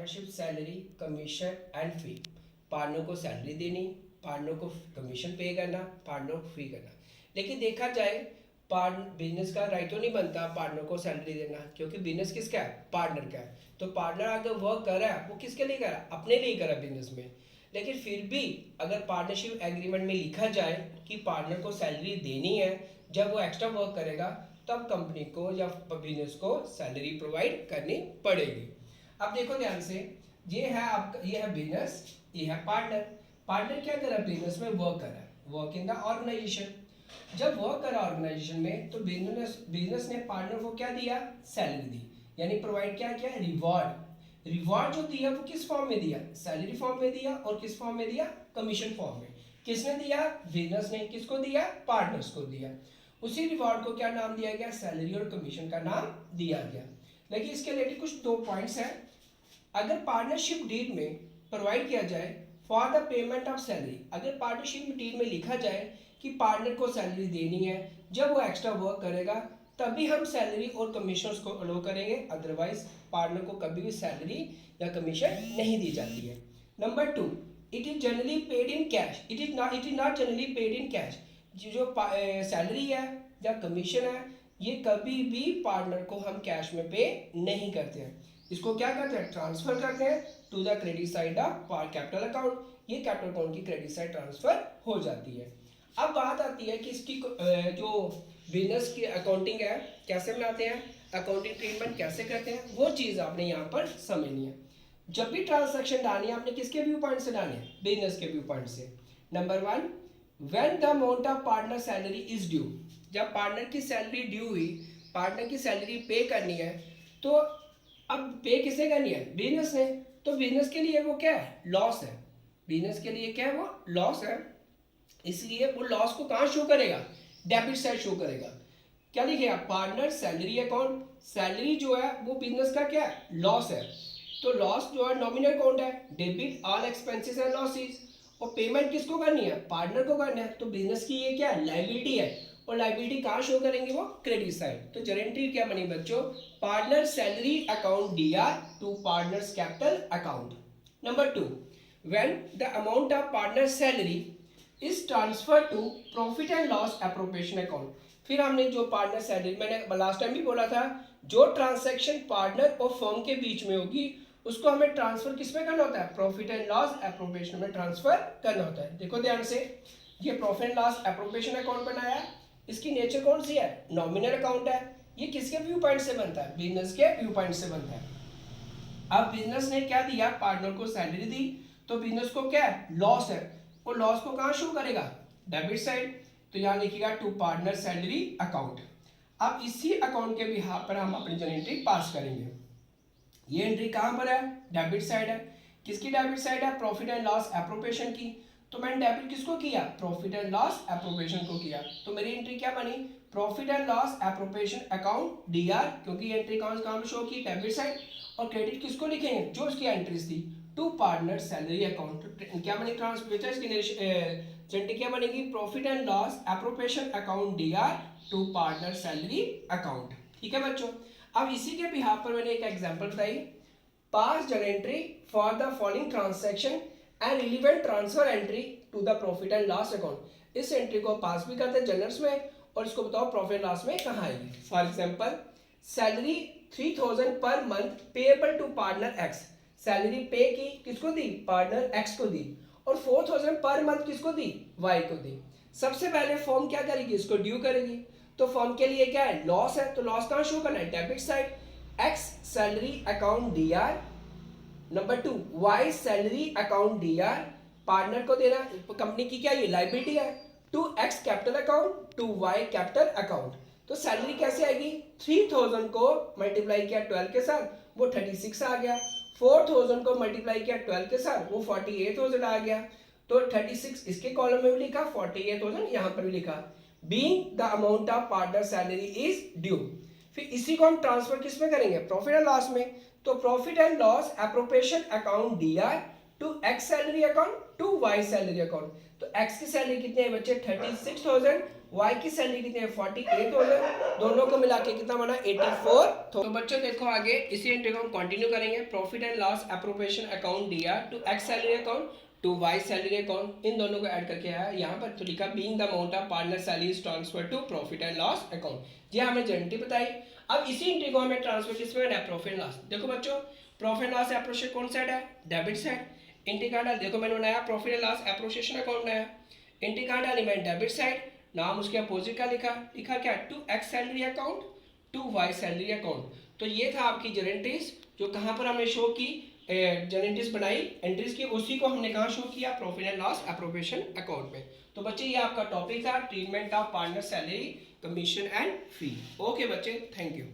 Partnership salary commission and fee. Partner को salary देनी, partner को कमीशन पे करना, पार्टनर को फी करना। लेकिन देखा जाए बिजनेस का राइट तो नहीं बनता पार्टनर को सैलरी देना, क्योंकि बिजनेस किसका है? पार्टनर का है। तो पार्टनर अगर वर्क कर रहा है वो किसके लिए कर रहा है? अपने लिए कर रहा है बिजनेस में। लेकिन फिर भी अगर पार्टनरशिप एग्रीमेंट में लिखा जाए कि पार्टनर को सैलरी देनी है जब वो एक्स्ट्रा वर्क करेगा, तब कंपनी को या बिजनेस को सैलरी प्रोवाइड करनी पड़ेगी। अब देखो ध्यान से, ये है आपका, ये है बिजनेस, ये है पार्टनर। पार्टनर क्या कर रहा है? बिजनेस में वर्क कर रहा है, वर्क इन द ऑर्गेनाइजेशन। जब वर्क करा ऑर्गेनाइजेशन में तो बिजनेस ने पार्टनर को क्या दिया? सैलरी दी, यानी प्रोवाइड क्या किया? रिवॉर्ड। रिवॉर्ड जो दिया वो किस फॉर्म में दिया? सैलरी फॉर्म में दिया। और किस फॉर्म में दिया? कमीशन फॉर्म में। किसने दिया? बिजनेस ने। किसको दिया? पार्टनर्स को दिया। उसी रिवॉर्ड को क्या नाम दिया गया? सैलरी और कमीशन का नाम दिया गया। लेकिन इसके रिलेटेड कुछ दो पॉइंट्स हैं। अगर पार्टनरशिप डीड में प्रोवाइड किया जाए for the payment of salary, अगर पार्टनरशिप डीड में लिखा जाए कि पार्टनर को सैलरी देनी है जब वो एक्स्ट्रा वर्क करेगा, तभी हम सैलरी और कमीशन को अलो करेंगे, अदरवाइज पार्टनर को कभी भी सैलरी या कमीशन नहीं दी जाती है। Number 2, it is generally paid in cash. It is not generally paid in cash. जो सैलरी है या कमीशन है, ये कभी भी पार्टनर को हम कैश में पे नहीं करते हैं। इसको क्या करते हैं? ट्रांसफर करते हैं to the credit side of capital account. ये कैपिटल अकाउंट की क्रेडिट साइड ट्रांसफर हो जाती है। अब बात आती है कि इसकी जो बिजनेस की अकाउंटिंग है कैसे बनाते हैं, अकाउंटिंग ट्रीटमेंट कैसे करते हैं, वो चीज़ आपने यहाँ पर समझनी है। जब भी ट्रांसैक्शन डालनी है आपने किसके व्यू पॉइंट से डालनी है? बिजनेस के व्यू पॉइंट से। Number 1, when the amount of partner salary is due. जब पार्टनर की सैलरी ड्यू हुई, पार्टनर की सैलरी पे करनी है, तो अब पे किसे करनी है? बिजनेस ने। तो बिजनेस के लिए वो क्या है? लॉस है। बिजनेस के लिए क्या है? वो लॉस है। इसलिए वो लॉस को कहाँ शो करेगा? डेबिट साइड शो करेगा। क्या लिखेगा? Partner salary account. सैलरी जो है वो बिजनेस का क्या है? लॉस है। तो लॉस जो है नॉमिनल अकाउंट है, debit all expenses and losses. और पेमेंट किसको करनी है? पार्टनर को करना है। तो बिजनेस की ये क्या है? लायबिलिटी है। और लायबिलिटी कहाँ शो करेंगे? वो क्रेडिट साइड। तो जनरल एंट्री क्या बनी बच्चों? Partner salary account DR to partners capital account. Number 2, when the amount of partner salary is transfer to profit and loss appropriation account. फिर हमने जो पार्टनर सैलरी, मैंने लास्ट टाइम भी बोला था, जो ट्रांसैक्शन पार्टनर और फर्म के बीच में होगी उसको हमें ट्रांसफर किस में करना होता है? प्रॉफिट एंड लॉस एप्रोप्रिएशन में ट्रांसफर करना होता है। देखो ध्यान से, ये profit and loss appropriation account बनाया है, इसकी नेचर कौन सी है? नॉमिनल अकाउंट है। ये किसके व्यू पॉइंट से बनता है? बिजनेस के व्यू पॉइंट से बनता है। अब बिजनेस ने क्या दिया? पार्टनर को सैलरी दी, तो बिजनेस को क्या है? लॉस है। और लॉस को कहाँ शो करेगा? Debit side. तो यहाँ लिखिएगा टू पार्टनर सैलरी अकाउंट। अब इसी अकाउंट के बिहाफ पर हम अपनी जनरल एंट्री पास करेंगे। ये एंट्री कहाँ पर है? डेबिट साइड है। किसकी डेबिट साइड है? प्रॉफिट एंड लॉस एप्रोप्रिएशन की। तो मैंने डेबिट किसको किया? प्रॉफिट एंड लॉस एप्रोप्रिएशन को किया। तो मेरी एंट्री क्या बनी? Profit and loss appropriation account D R, क्योंकि ये एंट्री कहाँ पे शो की? Debit side. और क्रेडिट किसको लिखेंगे? जो उसकी एंट्रीज थी, टू पार्टनर सैलरी अकाउंट। क्या बनी? ट्रांसफर इसकी क्या बनेगी? Profit and loss appropriation account DR to partner salary account. ठीक है बच्चों। अब इसी के बिहाफ पर मैंने एक एग्जांपल बताई। Pass general entry for the following transaction and relevant transfer entry to the profit and loss account. इस एंट्री को पास भी करते हैं जर्नल्स में, और इसको बताओ प्रॉफिट लॉस में कहाँ आएगी। फॉर एग्जांपल, सैलरी 3000 पर month payable to partner x. Salary pay की किसको दी? पार्टनर एक्स को दी। और 4000 पर मंथ किसको दी? वाई को दी। सबसे पहले फर्म क्या करेगी? इसको ड्यू करेगी। तो फर्म के लिए क्या है? लॉस है। तो लॉस कहाँ शो करना है? Debit side. X salary account DR. Number 2, y salary account DR, partner को देना। कंपनी की क्या ये? लायबिलिटी है। To x capital account to y capital account. तो सैलरी कैसे आएगी? 3000 को मल्टीप्लाई किया 12 के साथ, वो 36 आ गया। 4000 को मल्टीप्लाई किया 12 के साथ, वो 48000 आ गया। तो 36 इसके कॉलम में भी लिखा, 48000 यहाँ पर भी लिखा। Being the amount of partner salary is due. फिर इसी को हम ट्रांसफर किस में करेंगे? प्रॉफिट एंड लॉस में। तो profit and loss appropriation account DR to x salary account to y salary account. तो एक्स की सैलरी कितनी है बच्चे 36,000, वाई की सैलरी कितनी है 48,000, दोनों को मिला के कितना बना 84। तो बच्चों देखो आगे इसी एंट्री को हम कंटिन्यू करेंगे। Profit and loss appropriation account दिया to x salary account to y salary account, इन दोनों को ऐड करके आया यहाँ पर। तो लिखा being the amount of partner salaries transfer to profit and loss account, जी हमने जनरेटिव बताई। अब इसी एंट्री को हमें ट्रांसफर किसमें करना है, प्रॉफिट एंड लॉस। देखो बच्चों प्रॉफिट एंड लॉस एप्रोप्रिएशन कौन साइड है, डेबिट साइड। एंट्री कार्ड देखो मैंने बनाया profit and loss appropriation account बनाया, entry card element debit side, नाम उसके अपोजिट का लिखा, लिखा क्या to x salary account to y salary account. तो ये था आपकी जनरेटिव्स जो कहाँ पर हमने शो की, जनरेटिव्स बनाई एंट्रीज की, उसी को हमने कहाँ शो किया, profit and loss appropriation account में। तो बच्चे ये आपका टॉपिक था treatment of partner salary commission and fee. Okay बच्चे, थैंक यू।